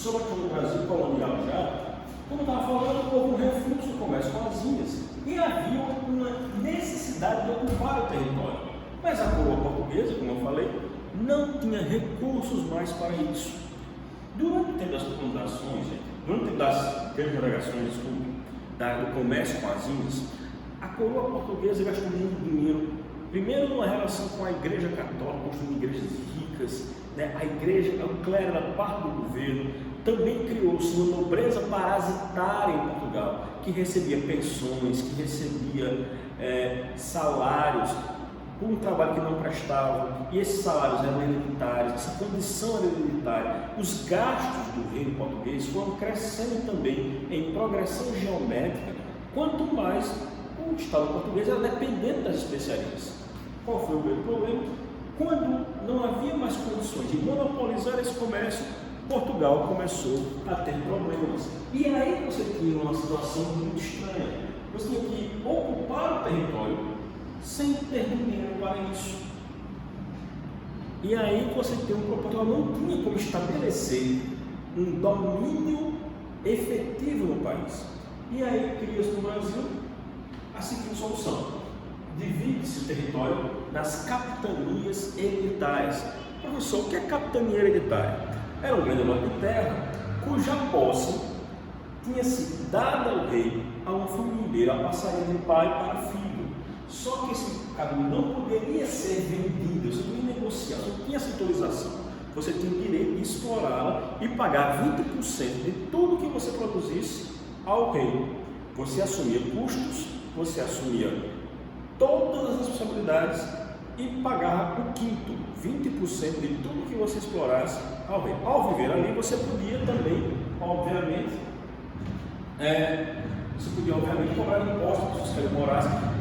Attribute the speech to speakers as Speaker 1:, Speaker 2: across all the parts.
Speaker 1: sobre aquele Brasil colonial já, como eu estava falando, houve um refluxo do comércio com as Índias e havia uma necessidade de ocupar o território. Mas a coroa portuguesa, como eu falei, não tinha recursos mais para isso. Durante o tempo das colonizações, durante o tempo das grandes navegações, do comércio com as Índias, a coroa portuguesa gastou muito dinheiro, primeiro numa relação com a Igreja Católica, construindo igrejas ricas, né? A igreja, o clero era parte do governo, também criou-se uma nobreza parasitária em Portugal, que recebia pensões, que recebia salários por um trabalho que não prestava, e esses salários eram hereditários, essa condição era hereditária. Os gastos do reino português foram crescendo também em progressão geométrica, quanto mais o Estado português era dependente das especiarias. Qual foi o grande problema? Quando não havia mais condições de monopolizar esse comércio, Portugal começou a ter problemas. E aí você tinha uma situação muito estranha. Você tinha que ocupar o território sem ter dinheiro para isso. E aí você tem Portugal não tinha como estabelecer um domínio efetivo no país. E aí cria-se no Brasil a seguinte solução: divide-se o território nas capitanias hereditárias. Professor, o que é capitania hereditária? Era um grande lote de terra cuja posse tinha sido dada ao rei a uma família, ela passaria de pai para filho. Só que esse caminho não poderia ser vendido, você não ia negociar, você não tinha essa autorização. Você tinha o direito de explorá-la e pagar 20% de tudo que você produzisse ao rei. Você assumia custos, você assumia todas as responsabilidades e pagava o quinto, 20% de tudo que você explorasse ao rei. Ao viver ali, você podia também, obviamente, cobrar impostos para os que morassem.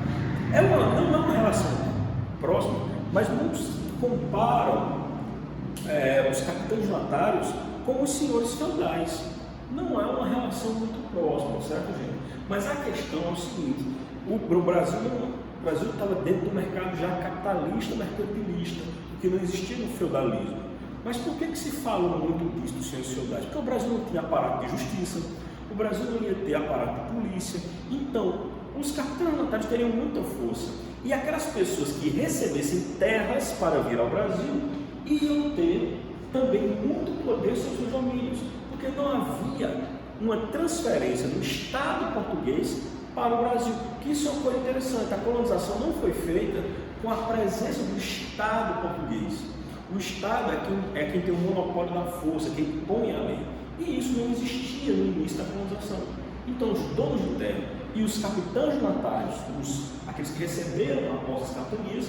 Speaker 1: Não é uma relação próxima, mas muitos comparam os capitães donatários com os senhores feudais. Não é uma relação muito próxima, certo, gente? Mas a questão é o seguinte: o Brasil estava dentro do mercado já capitalista, mercantilista, que não existia no feudalismo. Mas por que se fala muito disso dos senhores feudais? Porque o Brasil não tinha aparato de justiça, o Brasil não ia ter aparato de polícia. Então, os capitães donatários teriam muita força. E aquelas pessoas que recebessem terras para vir ao Brasil iam ter também muito poder sobre os domínios, porque não havia uma transferência do Estado português para o Brasil. Que isso é uma coisa interessante. A colonização não foi feita com a presença do Estado português. O Estado é quem tem o monopólio da força, quem impõe a lei. E isso não existia no início da colonização. Então, os donos de terra e os capitães donatários, aqueles que receberam após as capitanias,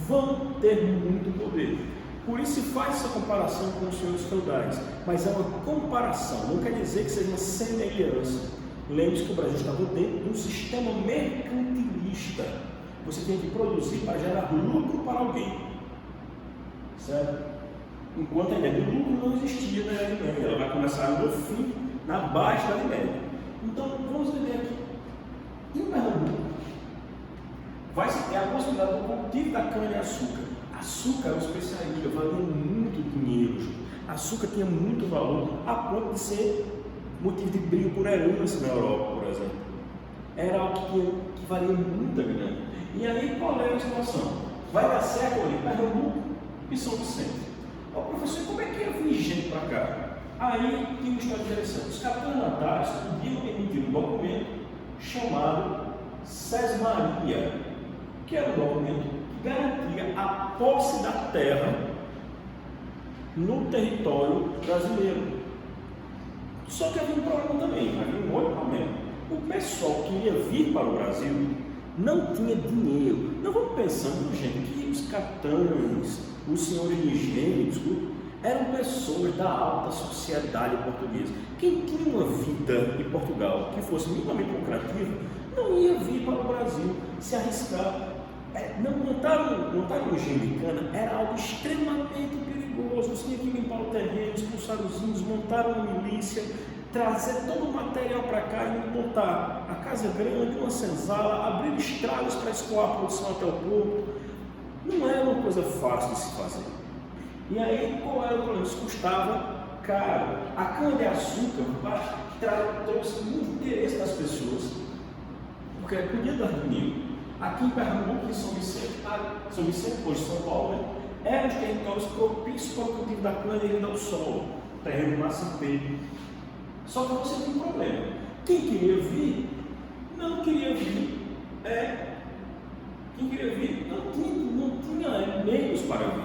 Speaker 1: vão ter muito poder. Por isso se faz essa comparação com os senhores feudais, mas é uma comparação, não quer dizer que seja uma semelhança. Lembre-se que o Brasil estava dentro de um sistema mercantilista. Você tem que produzir para gerar lucro para alguém, certo? Enquanto a ideia do lucro não existia na Idade Média, ela vai começar no fim, na baixa da Idade Média. Então, vamos ver aqui. Em Pernambuco, vai se ter a possibilidade do cultivo da cana-de-açúcar. Açúcar é uma especiaria, valia muito dinheiro. Açúcar tinha muito valor, a ponto de ser motivo de briga por herança na Europa, por exemplo. Era algo que valia muita grana. E aí, qual é a situação? Vai dar certo ali, Pernambuco e São Vicente. Ó, professor, como é que ia vir gente para cá? Aí tem uma história interessante. Os capitães donatários podiam emitir um documento chamado Sesmaria, que era um documento que garantia a posse da terra no território brasileiro. Só que havia um problema também, havia um outro problema. O pessoal que ia vir para o Brasil não tinha dinheiro. Não vamos pensando, gente, que os capitães, os senhores engenheiros, eram pessoas da alta sociedade portuguesa. Quem tinha uma vida em Portugal que fosse minimamente lucrativa, não ia vir para o Brasil se arriscar. Montar um engenho de cana era algo extremamente perigoso. Você tinha que limpar o terreno, expulsar os índios, montar uma milícia, trazer todo o material para cá e montar a casa grande, uma senzala, abrir estradas para escoar a produção até o porto. Não era uma coisa fácil de se fazer. E aí, qual era o problema? Isso custava caro. A cana-de-açúcar trouxe muito interesse das pessoas, porque podia dar dinheiro. Aqui em Pernambuco e São Vicente, hoje São Paulo, né, eram os territórios propícios para o cultivo da cana e ainda do solo, terreno macimpeiro. Só que você tem um problema. Quem queria vir, não queria vir. Quem queria vir não tinha meios para vir.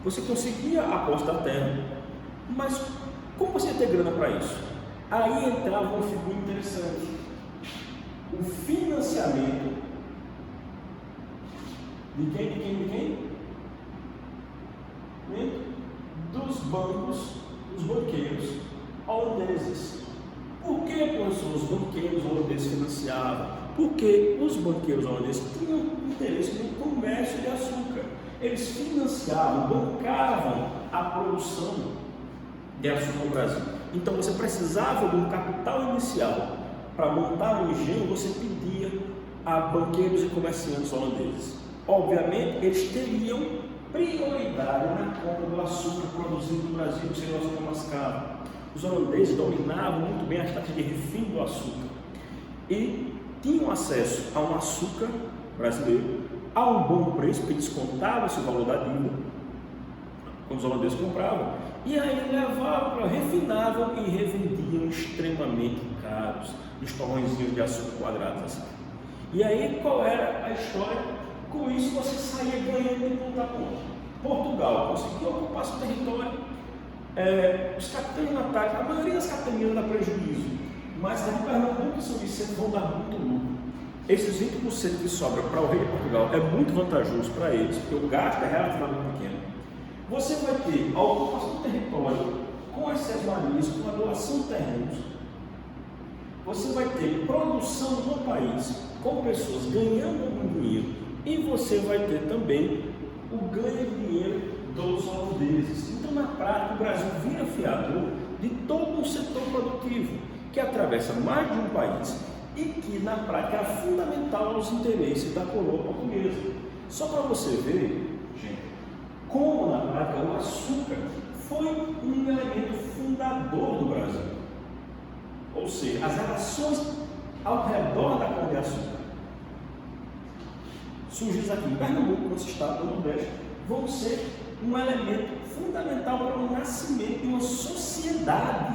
Speaker 1: Você conseguia a posse da terra, mas como você ia ter grana para isso? Aí entrava uma figura interessante: o financiamento de quem? Dos banqueiros holandeses. Por que, professor, os banqueiros holandeses financiavam? Porque os banqueiros holandeses tinham interesse no comércio de açúcar. Eles financiavam, bancavam a produção de açúcar no Brasil. Então você precisava de um capital inicial para montar um engenho, você pedia a banqueiros e comerciantes holandeses. Obviamente, eles teriam prioridade na compra do açúcar produzido no Brasil, que seria o açúcar mascavo. Os holandeses dominavam muito bem as taxas de refino do açúcar e tinham acesso a um açúcar brasileiro a um bom preço, porque descontava-se o valor da dívida quando os holandeses compravam, e aí levavam, refinavam e revendiam extremamente caros nos torrõezinhos de açúcar quadrados assim. E aí qual era a história? Com isso você saía ganhando de ponta a ponta. Portugal conseguiu ocupar seu território, os capitães no ataque, a maioria das capitanias dá prejuízo, mas a de Pernambuco e São Vicente vão dar muito lucro. Esses 20% que sobra para o rei de Portugal é muito vantajoso para eles, porque o gasto é relativamente pequeno. Você vai ter a ocupação do território com as cesarias, com a doação de terrenos. Você vai ter produção no país, com pessoas ganhando algum dinheiro, e você vai ter também o ganho de dinheiro dos holandeses. Então, na prática, o Brasil vira fiador de todo um setor produtivo que atravessa mais de um país e que, na prática, é fundamental aos interesses da coroa portuguesa. Só para você ver, gente, como na prática o açúcar foi um elemento fundador do Brasil. Ou seja, as relações ao redor da cana-de-açúcar surgidas aqui em Pernambuco, nosso estado do Nordeste, vão ser um elemento fundamental para o nascimento de uma sociedade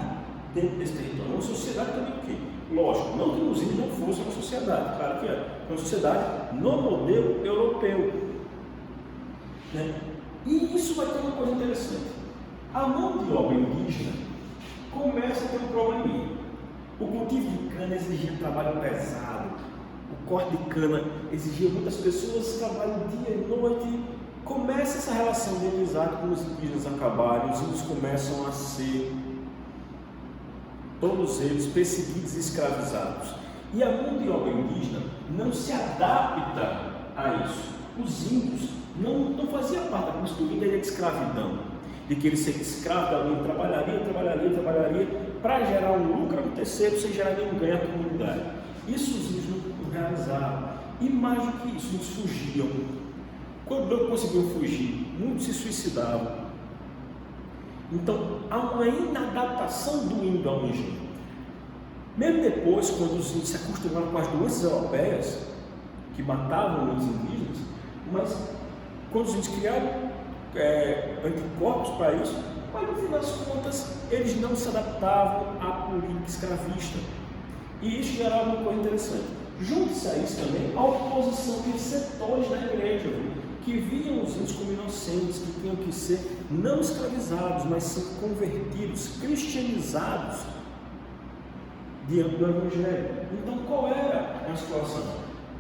Speaker 1: dentro desse território. Uma sociedade também o quê? Lógico, não que os índios não fossem uma sociedade, claro que é uma sociedade no modelo europeu. Né? E isso vai ter uma coisa interessante. A mão de obra indígena começa a ter um probleminha. O cultivo de cana exigia trabalho pesado, o corte de cana exigia muitas pessoas, trabalho dia e noite. Começa essa relação de amizade com os indígenas acabarem, os índios começam a ser, todos eles, perseguidos e escravizados. E a mão de obra indígena não se adapta a isso. Os índios não faziam parte da cultura de escravidão, de que ele seria escravo de alguém, trabalharia, para gerar um lucro no terceiro, sem gerar nenhum ganho à comunidade. Isso os índios não realizavam. E mais do que isso, eles fugiam. Quando não conseguiam fugir, muitos se suicidavam. Então, há uma inadaptação do índio ao engenho. Mesmo depois, quando os índios se acostumaram com as doenças europeias, que matavam os indígenas, mas quando os índios criaram anticorpos para isso, mas no final das contas, eles não se adaptavam à política escravista. E isso gerava uma coisa interessante. Junto-se a isso também a oposição de setores da igreja, que viam os índios como inocentes, que tinham que ser não escravizados, mas sim convertidos, cristianizados diante do Evangelho. Então, qual era a situação?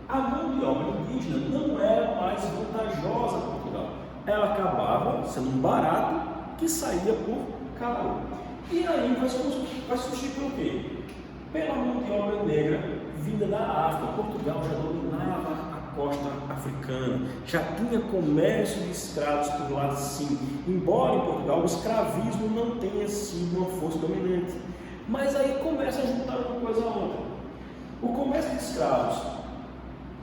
Speaker 1: A mão de obra indígena não era mais vantajosa para Portugal. Ela acabava sendo um barato que saía por caro. E aí vai surgir por quê? Pela mão de obra negra vinda da África. Portugal já dominava a costa africana, já tinha comércio de escravos por lá sim, embora em Portugal o escravismo não tenha sido uma força dominante. Mas aí começa a juntar uma coisa a outra. O comércio de escravos,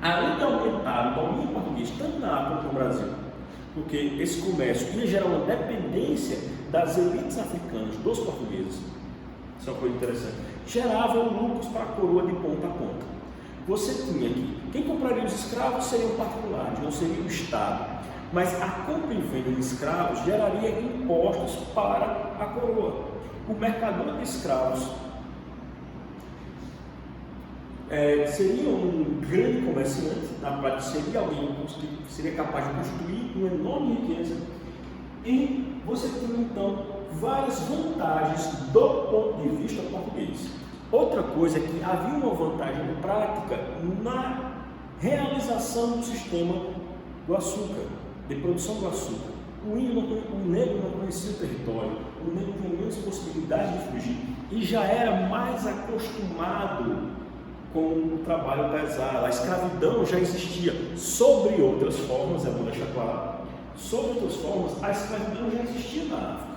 Speaker 1: além de aumentar o domínio português, tanto na África quanto no Brasil, porque esse comércio ia gerar uma dependência das elites africanas, dos portugueses, isso é uma coisa interessante, geravam lucros para a coroa de ponta a ponta. Você tinha aqui, quem compraria os escravos seriam particulares, não seria o Estado, mas a compra e venda de escravos geraria impostos para a coroa. O mercador de escravos seria um grande comerciante, na prática seria alguém que seria capaz de construir uma enorme riqueza, e você tinha então várias vantagens do ponto de vista português. Outra coisa é que havia uma vantagem prática na realização do sistema do açúcar, de produção do açúcar. O negro não conhecia o território, o negro tinha menos possibilidade de fugir e já era mais acostumado com o trabalho pesado. A escravidão já existia sobre outras formas, é bom deixar claro. Sobre outras formas, a escravidão já existia na África.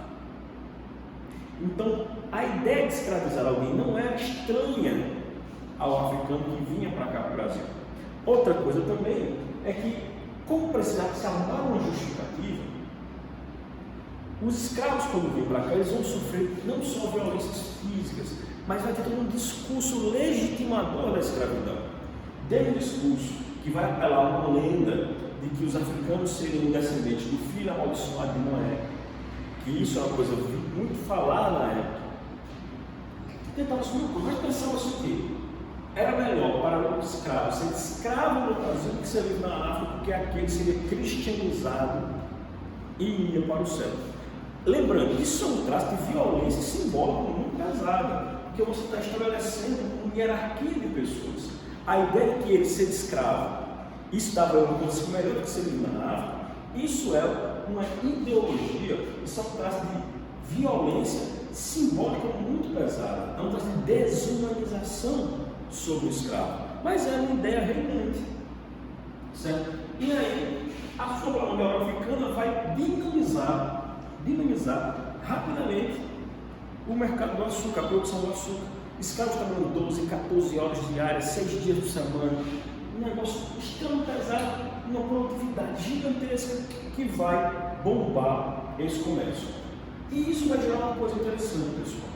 Speaker 1: Então, a ideia de escravizar alguém não era estranha ao africano que vinha para cá, para o Brasil. Outra coisa também é que, como precisava se arrumar uma justificativa, os escravos, quando vêm para cá, eles vão sofrer não só violências físicas, mas vai ter todo um discurso legitimador da escravidão. Desde o discurso que vai apelar a uma lenda de que os africanos seriam descendentes do filho amaldiçoado de Noé, que isso é uma coisa muito falada na época. Tentava assumir uma coisa, mas pensava assim que era melhor para o escravo ser escravo no Brasil do que ser livre na África, porque aquele seria cristianizado e ia para o céu. Lembrando, isso é um traço de violência simbólica muito pesada, porque você está estabelecendo uma hierarquia de pessoas. A ideia de que ele ser escravo, isso dava uma condição melhor do que ser livre na África, isso é uma ideologia, isso é um traço de violência simbólica muito pesada, é um traço de desumanização sobre o escravo, mas é uma ideia reinante, certo? E aí, a sua mão de obra africana vai dinamizar rapidamente o mercado do açúcar, a produção do açúcar. Escravos trabalhando 12, 14 horas diárias, 6 dias por semana, um negócio extremamente pesado, uma produtividade gigantesca que vai bombar esse comércio. E isso vai gerar uma coisa interessante, pessoal.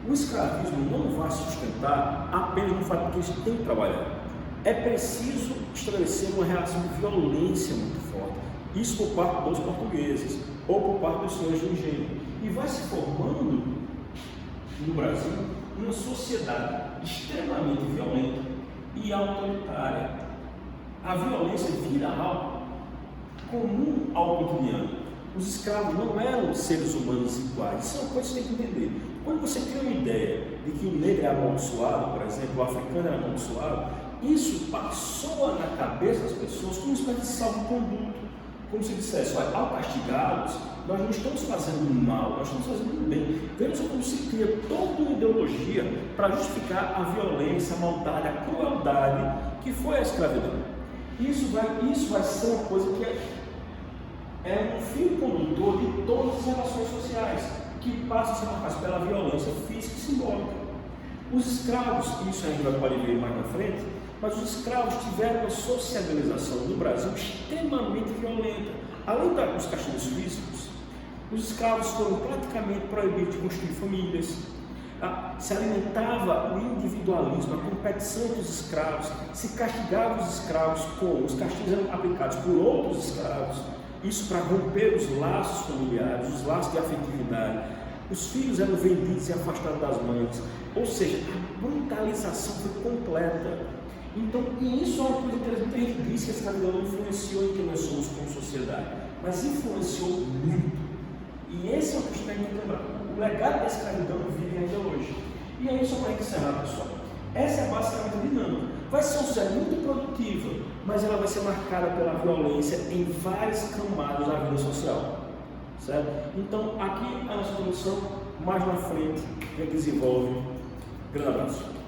Speaker 1: O escravismo não vai se sustentar apenas no fato de que eles têm que trabalhar. É preciso estabelecer uma relação de violência muito forte. Isso por parte dos portugueses ou por parte dos senhores do engenho. E vai se formando no Brasil uma sociedade extremamente violenta e autoritária. A violência vira algo comum ao cotidiano. Os escravos não eram seres humanos iguais. Isso é uma coisa que você tem que entender. Quando você tem uma ideia de que o negro é amaldiçoado, por exemplo, o africano é amaldiçoado, isso passou na cabeça das pessoas como uma espécie de salvo-conduto. Como se dissesse, olha, ao castigá-los, nós não estamos fazendo mal, nós estamos fazendo bem. Vejam como se cria toda uma ideologia para justificar a violência, a maldade, a crueldade que foi a escravidão. Isso vai ser uma coisa que é um fio condutor de todas as relações sociais, que passam a ser marcadas pela violência física e simbólica. Os escravos, isso a gente pode ver mais na frente, mas os escravos tiveram uma sociabilização no Brasil extremamente violenta. Além dos castigos físicos, os escravos foram praticamente proibidos de construir famílias. Se alimentava o individualismo, a competição entre os escravos, se castigava os escravos com os castigos eram aplicados por outros escravos, isso para romper os laços familiares, os laços de afetividade. Os filhos eram vendidos e afastados das mães, ou seja, a brutalização foi completa. Então, e isso é uma coisa interessante, a gente diz que a escravidão não influenciou em quem nós somos como sociedade, mas influenciou muito. E esse é o que a gente tem que lembrar. O legado da escravidão vive ainda hoje. E aí, só para encerrar, pessoal, essa é basicamente a dinâmica. Vai ser uma sociedade muito produtiva, mas ela vai ser marcada pela violência em várias camadas da vida social. Certo? Então, aqui a nossa produção, mais na frente, a gente desenvolve. Grande abraço.